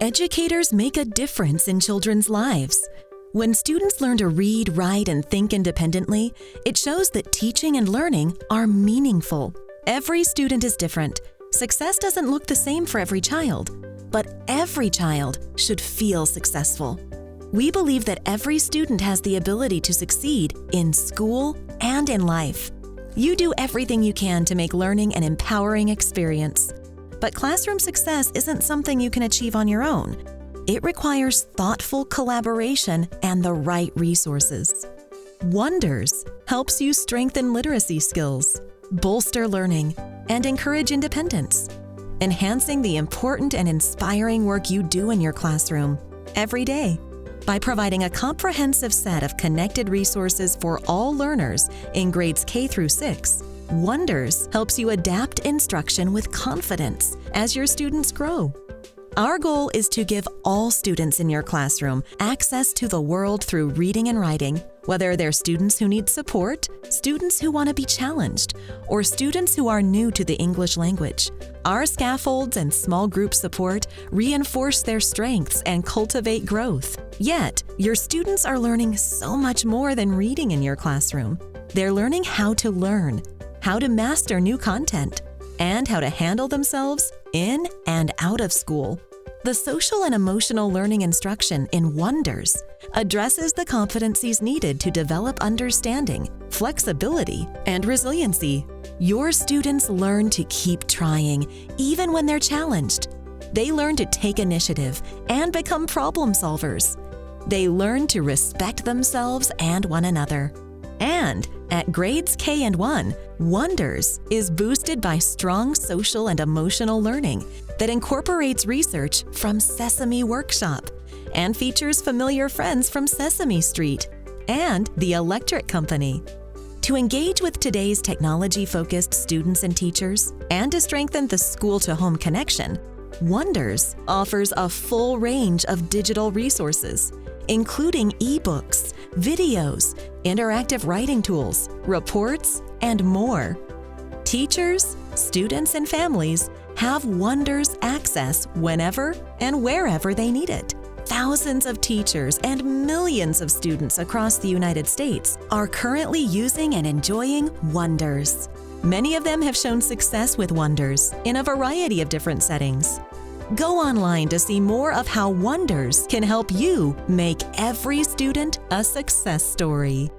Educators make a difference in children's lives. When students learn to read, write, and think independently, it shows that teaching and learning are meaningful. Every student is different. Success doesn't look the same for every child, but every child should feel successful. We believe that every student has the ability to succeed in school and in life. You do everything you can to make learning an empowering experience. But classroom success isn't something you can achieve on your own. It requires thoughtful collaboration and the right resources. Wonders helps you strengthen literacy skills, bolster learning, and encourage independence, enhancing the important and inspiring work you do in your classroom every day. By providing a comprehensive set of connected resources for all learners in grades K through 6, Wonders helps you adapt instruction with confidence as your students grow. Our goal is to give all students in your classroom access to the world through reading and writing, whether they're students who need support, students who want to be challenged, or students who are new to the English language. Our scaffolds and small group support reinforce their strengths and cultivate growth. Yet, your students are learning so much more than reading in your classroom. They're learning how to learn, how to master new content, and how to handle themselves in and out of school. The social and emotional learning instruction in Wonders addresses the competencies needed to develop understanding, flexibility, and resiliency. Your students learn to keep trying, even when they're challenged. They learn to take initiative and become problem solvers. They learn to respect themselves and one another. And at grades K and 1, Wonders is boosted by strong social and emotional learning that incorporates research from SESAME Workshop and features familiar friends from Sesame Street and the Electric Company. To engage with today's technology-focused students and teachers and to strengthen the school-to-home connection, Wonders offers a full range of digital resources, including ebooks, videos, interactive writing tools, reports, and more. Teachers, students, and families have Wonders access whenever and wherever they need it. Thousands of teachers and millions of students across the United States are currently using and enjoying Wonders. Many of them have shown success with Wonders in a variety of different settings. Go online to see more of how Wonders can help you make every student a success story.